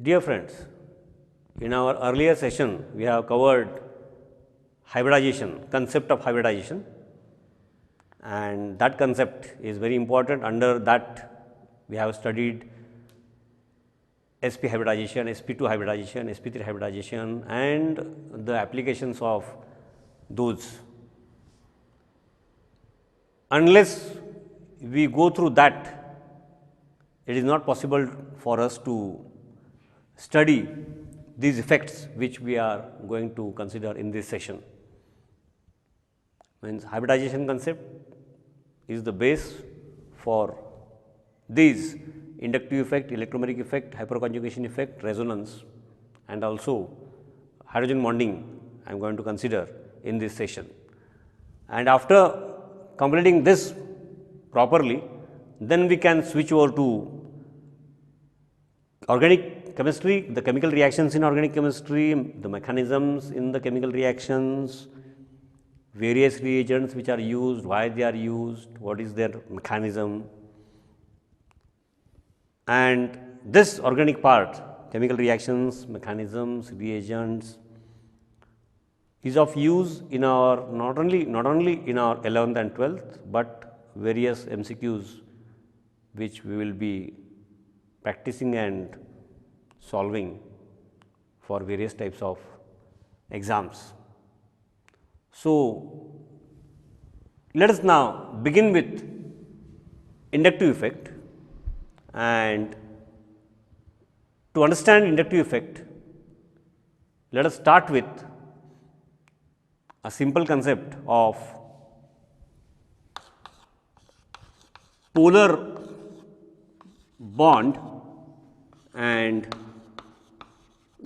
Dear friends, in our earlier session, we have covered hybridization, concept of hybridization, and that concept is very important. Under that, we have studied sp hybridization, sp2 hybridization, sp3 hybridization, and the applications of those. Unless we go through that, it is not possible for us to study these effects which we are going to consider in this session. Means hybridization concept is the base for these inductive effect, electromagnetic effect, hyperconjugation effect, resonance, and also hydrogen bonding I am going to consider in this session. And after completing this properly, then we can switch over to organic chemistry, the chemical reactions in organic chemistry, the mechanisms in the chemical reactions, various reagents which are used, why they are used, what is their mechanism. And this organic part, chemical reactions, mechanisms, reagents, is of use in our not only in our 11th and 12th, but various MCQs which we will be practicing and solving for various types of exams. So, let us now begin with inductive effect, and to understand inductive effect, let us start with a simple concept of polar bond and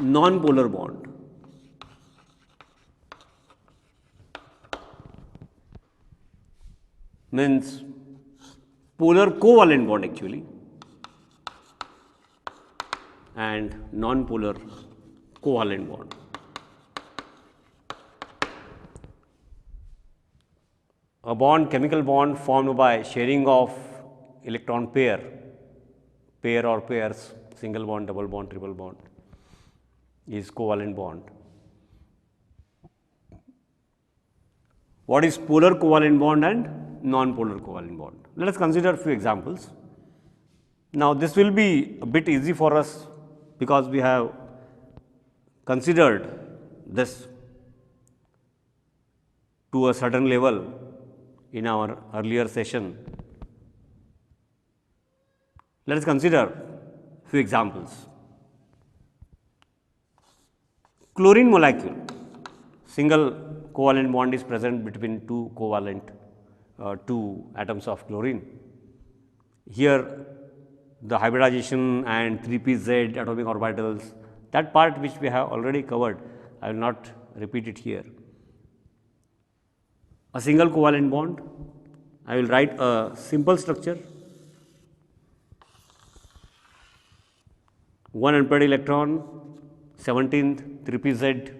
non-polar bond. Means polar covalent bond actually and non-polar covalent bond. A bond, chemical bond formed by sharing of electron pair or pairs, single bond, double bond, triple bond is covalent bond. What is polar covalent bond and non-polar covalent bond? Let us consider a few examples. Now, this will be a bit easy for us because we have considered this to a certain level in our earlier session. Let us consider few examples. Chlorine molecule, single covalent bond is present between two atoms of chlorine. Here the hybridization and 3p-Z atomic orbitals, that part which we have already covered, I will not repeat it here. A single covalent bond, I will write a simple structure, one unpaired electron, 17th 3p-Z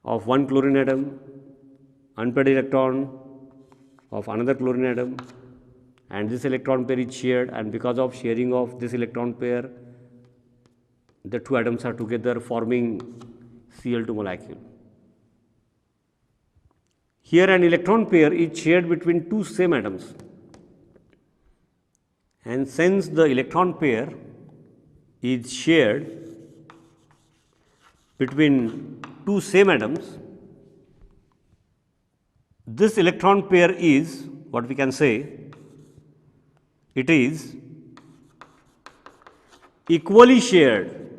of one chlorine atom, unpaired electron of another chlorine atom, and this electron pair is shared, and because of sharing of this electron pair, the two atoms are together forming Cl2 molecule. Here an electron pair is shared between two same atoms, and since the electron pair is shared between two same atoms, this electron pair is what we can say, it is equally shared.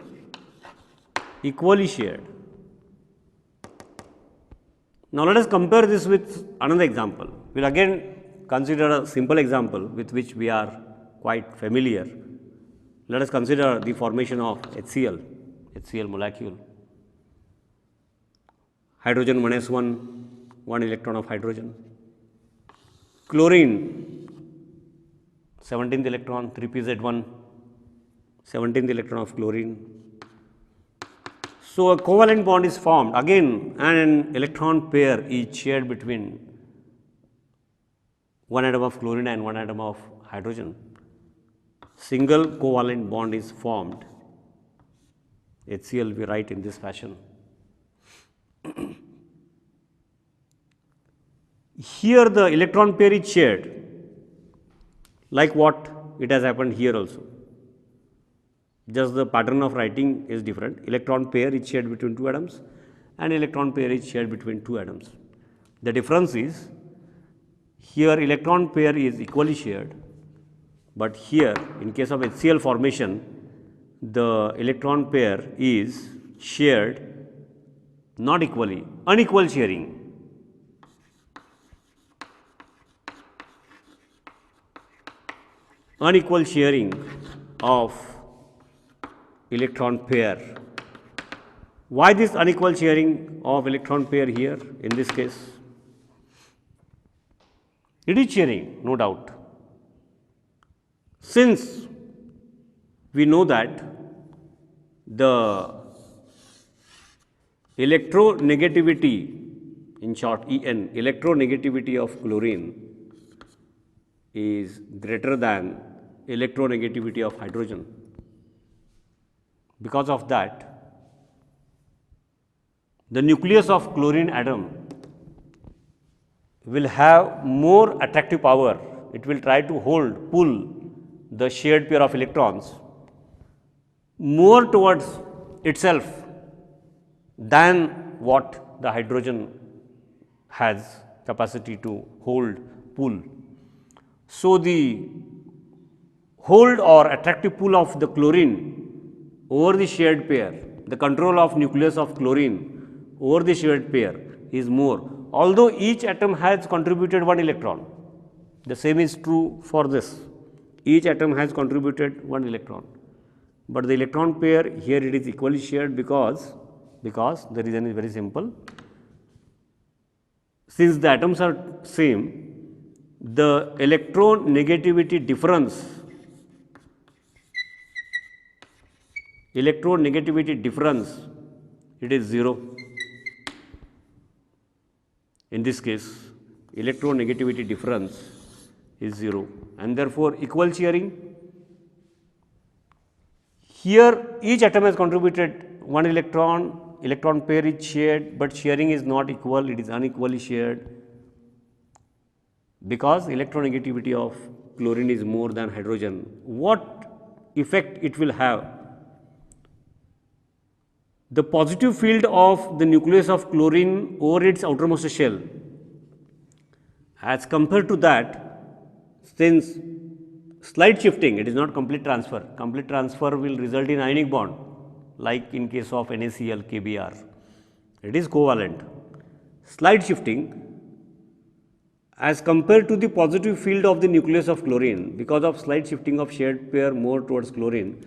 Now, let us compare this with another example. We will again consider a simple example with which we are quite familiar. Let us consider the formation of HCl molecule. Hydrogen 1s1, one electron of hydrogen. Chlorine, 17th electron, 3p-Z1, 17th electron of chlorine. So, a covalent bond is formed again, and an electron pair is shared between one atom of chlorine and one atom of hydrogen. Single covalent bond is formed HCl we write in this fashion. Here the electron pair is shared, like what it has happened here also. Just the pattern of writing is different. Electron pair is shared between two atoms and electron pair is shared between two atoms. The difference is here electron pair is equally shared, but here in case of HCl formation the electron pair is shared not equally, unequal sharing. Unequal sharing of electron pair. Why this unequal sharing of electron pair here in this case? It is sharing, no doubt. Since we know that the electronegativity, in short En, electronegativity of chlorine is greater than electronegativity of hydrogen. Because of that, the nucleus of chlorine atom will have more attractive power. It will try to pull the shared pair of electrons more towards itself than what the hydrogen has capacity to pull. So, the hold or attractive pull of the chlorine over the shared pair, the control of nucleus of chlorine over the shared pair is more, although each atom has contributed one electron. The same is true for this. Each atom has contributed one electron, but the electron pair here it is equally shared because the reason is very simple. Since the atoms are same, the electronegativity difference it is 0. In this case, electronegativity difference is 0 and therefore equal sharing. Here each atom has contributed one electron pair is shared, but sharing is not equal, it is unequally shared because electronegativity of chlorine is more than hydrogen. What effect it will have? The positive field of the nucleus of chlorine over its outermost shell, as compared to that, since slight shifting, it is not complete transfer. Complete transfer will result in ionic bond, like in case of NaCl, KBr. It is covalent. Slight shifting, as compared to the positive field of the nucleus of chlorine, because of slight shifting of shared pair more towards chlorine,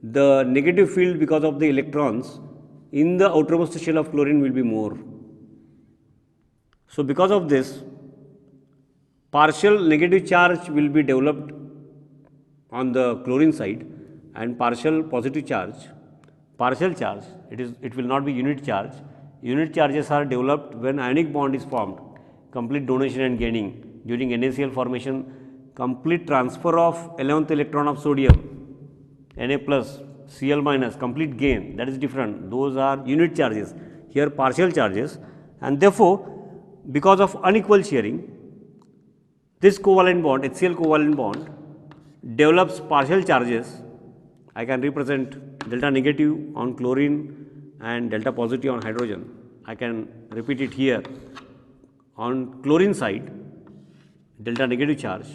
the negative field because of the electrons in the outermost shell of chlorine will be more. So, because of this, partial negative charge will be developed on the chlorine side and partial positive charge. Partial charge, it will not be unit charge. Unit charges are developed when ionic bond is formed, complete donation and gaining. During NaCl formation, complete transfer of 11th electron of sodium, Na plus, Cl minus, complete gain, that is different. Those are unit charges. Here partial charges, and therefore, because of unequal sharing, this covalent bond, HCl covalent bond, develops partial charges. I can represent delta negative on chlorine and delta positive on hydrogen. I can repeat it here. On chlorine side, delta negative charge,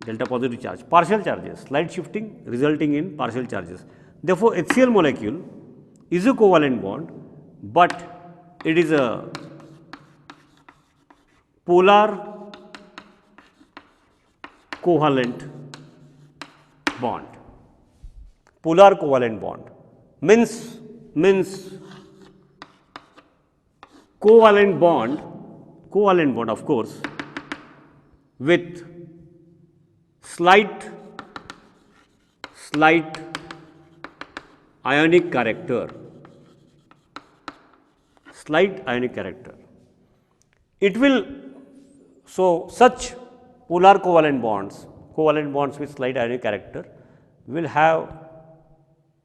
delta positive charge, partial charges, slight shifting resulting in partial charges. Therefore, HCl molecule is a covalent bond, but it is a polar covalent bond. Polar covalent bond means covalent bond of course with slight ionic character, it will, so such polar covalent bonds with slight ionic character will have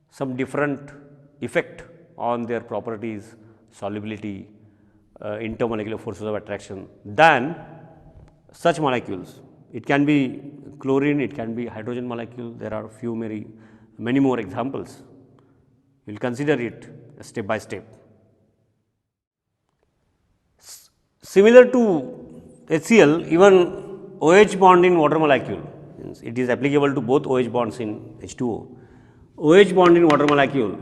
some different effect on their properties, solubility, intermolecular forces of attraction than such molecules. It can be chlorine, it can be hydrogen molecule. There are many more examples. We will consider it step by step. Similar to HCl, even OH bond in water molecule, it is applicable to both OH bonds in H2O. OH bond in water molecule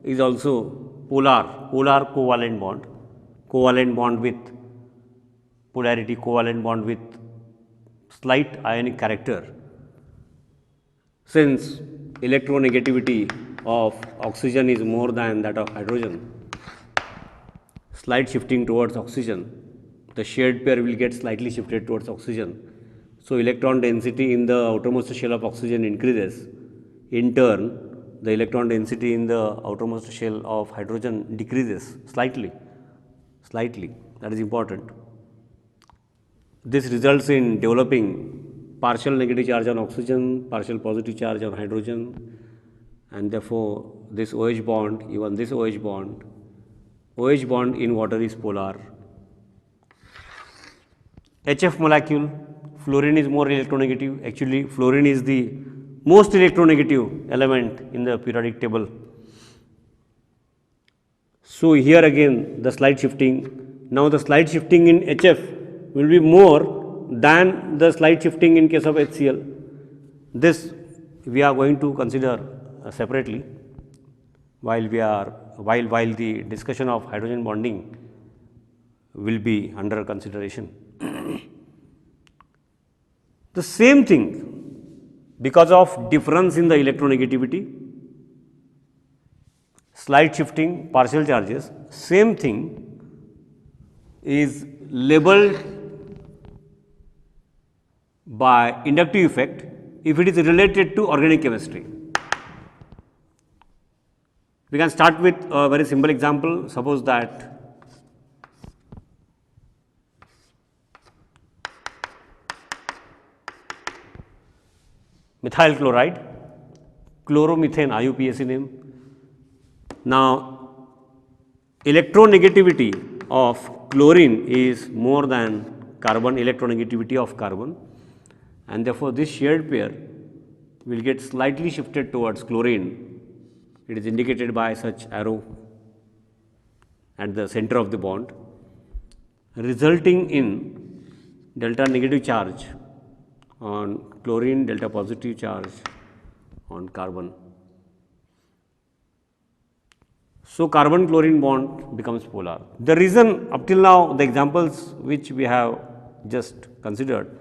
is also polar covalent bond with polarity, covalent bond with slight ionic character. Since electronegativity of oxygen is more than that of hydrogen, slight shifting towards oxygen, the shared pair will get slightly shifted towards oxygen. So, electron density in the outermost shell of oxygen increases. In turn, the electron density in the outermost shell of hydrogen decreases slightly, that is important. This results in developing partial negative charge on oxygen, partial positive charge on hydrogen, and therefore, this OH bond, even this OH bond in water is polar. HF molecule, fluorine is more electronegative. Actually, fluorine is the most electronegative element in the periodic table. So, here again the slight shifting. Now, the slight shifting in HF will be more than the slight shifting in case of HCl. This we are going to consider separately while the discussion of hydrogen bonding will be under consideration. The same thing, because of difference in the electronegativity, slight shifting, partial charges, same thing is labeled by inductive effect if it is related to organic chemistry. We can start with a very simple example. Suppose that methyl chloride, chloromethane IUPAC name. Now, electronegativity of chlorine is more than carbon electronegativity of carbon, and therefore, this shared pair will get slightly shifted towards chlorine. It is indicated by such arrow at the center of the bond, resulting in delta negative charge on chlorine, delta positive charge on carbon. So, carbon chlorine bond becomes polar. The reason up till now, the examples which we have just considered,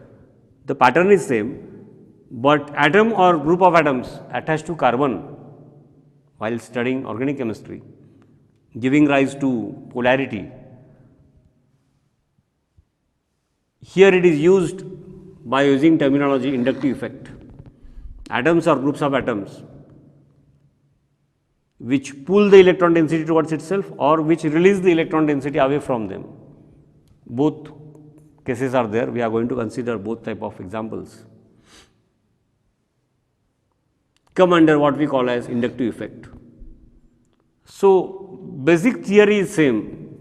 the pattern is same, but atom or group of atoms attached to carbon while studying organic chemistry, giving rise to polarity. Here it is used by using terminology inductive effect. Atoms or groups of atoms which pull the electron density towards itself or which release the electron density away from them. Both cases are there. We are going to consider both type of examples. Come under what we call as inductive effect. So, basic theory is same,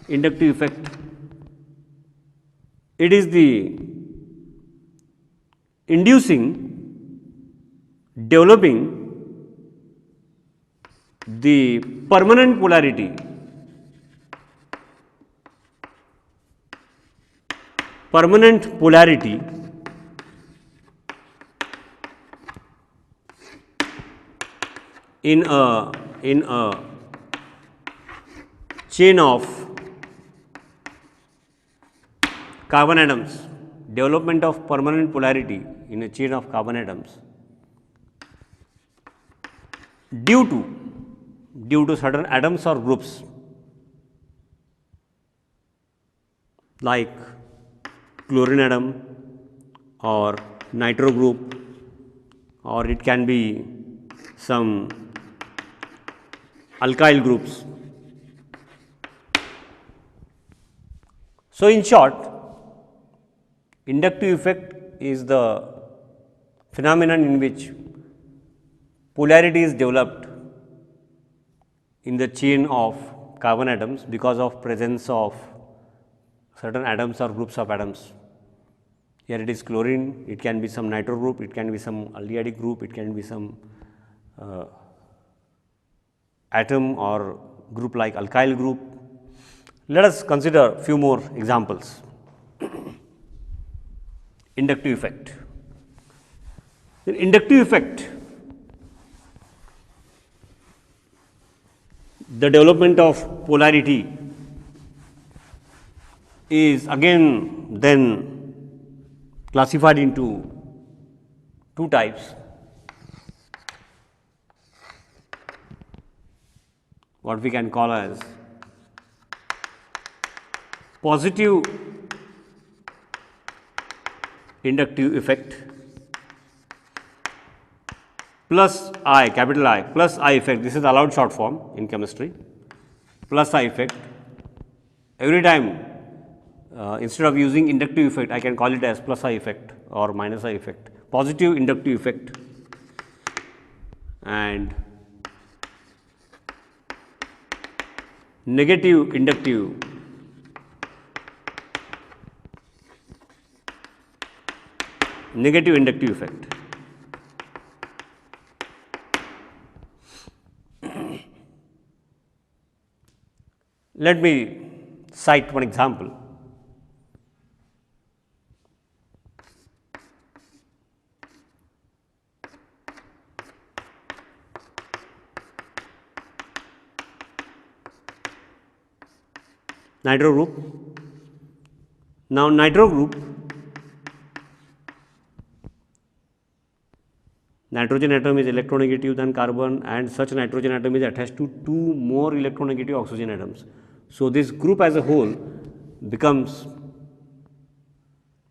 inductive effect. It is the developing the permanent polarity in a chain of carbon atoms, development of permanent polarity in a chain of carbon atoms due to certain atoms or groups like chlorine atom or nitro group, or it can be some alkyl groups. So, in short, inductive effect is the phenomenon in which polarity is developed in the chain of carbon atoms because of presence of certain atoms or groups of atoms. Here it is chlorine, it can be some nitro group, it can be some aldehyde group, it can be some atom or group like alkyl group. Let us consider few more examples. Inductive effect. The inductive effect, the development of polarity is again then classified into two types. What we can call as positive inductive effect plus I, capital I, plus I effect. This is allowed short form in chemistry, plus I effect. Every time instead of using inductive effect, I can call it as plus I effect or minus I effect. Positive inductive effect and negative inductive effect. Let me cite one example. Nitro group. Now, nitro group, nitrogen atom is electronegative than carbon and such nitrogen atom is attached to two more electronegative oxygen atoms. So, this group as a whole becomes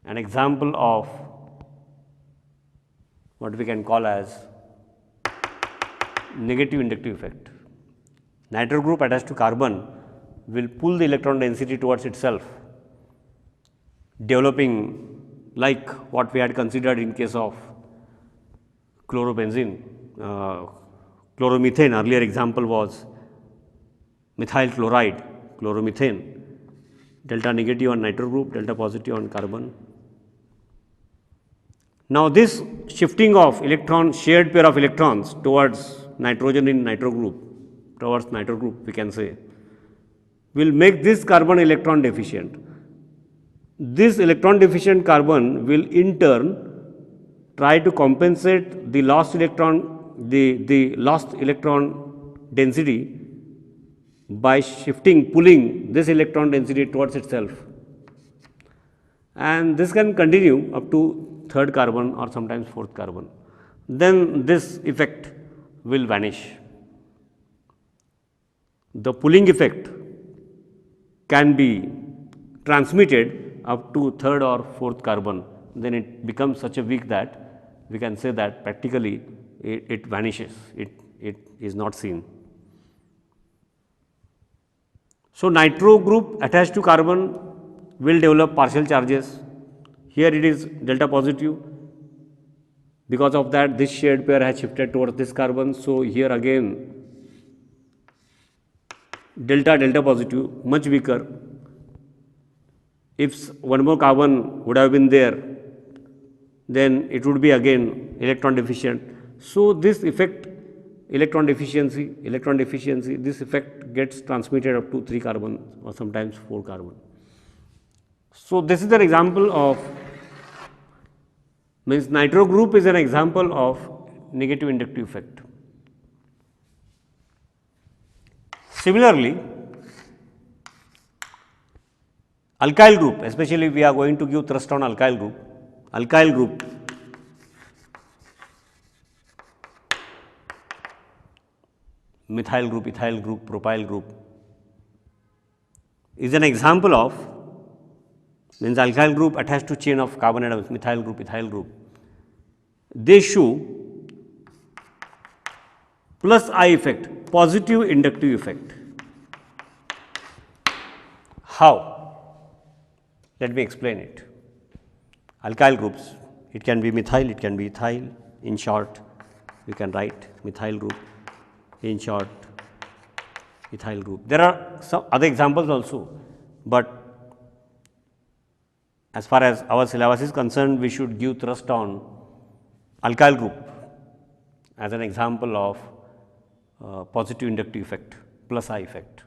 an example of what we can call as negative inductive effect. Nitro group attached to carbon will pull the electron density towards itself, developing like what we had considered in case of chlorobenzene, chloromethane. Earlier example was methyl chloride, chloromethane, delta negative on nitro group, delta positive on carbon. Now, this shifting of electron, shared pair of electrons towards nitrogen in nitro group, towards nitro group we can say, will make this carbon electron deficient. This electron deficient carbon will in turn try to compensate the lost electron, the lost electron density by shifting, pulling this electron density towards itself, and this can continue up to third carbon or sometimes fourth carbon. Then this effect will vanish. The pulling effect can be transmitted up to third or fourth carbon, then it becomes such a weak that we can say that practically it vanishes, it is not seen. So, nitro group attached to carbon will develop partial charges. Here it is delta positive, because of that this shared pair has shifted towards this carbon. So, here again delta positive much weaker. If one more carbon would have been there, then it would be again electron deficient. So, this effect electron deficiency, this effect gets transmitted up to 3 carbon or sometimes 4 carbon. So, this is an example of, means nitro group is an example of negative inductive effect. Similarly, alkyl group, especially we are going to give thrust on alkyl group, methyl group, ethyl group, propyl group is an example of, means alkyl group attached to chain of carbon atoms, methyl group, ethyl group, they show plus I effect, positive inductive effect. How? Let me explain it. Alkyl groups, it can be methyl, it can be ethyl. In short, you can write methyl group. In short, ethyl group. There are some other examples also, but as far as our syllabus is concerned, we should give thrust on alkyl group as an example of positive inductive effect, plus I effect.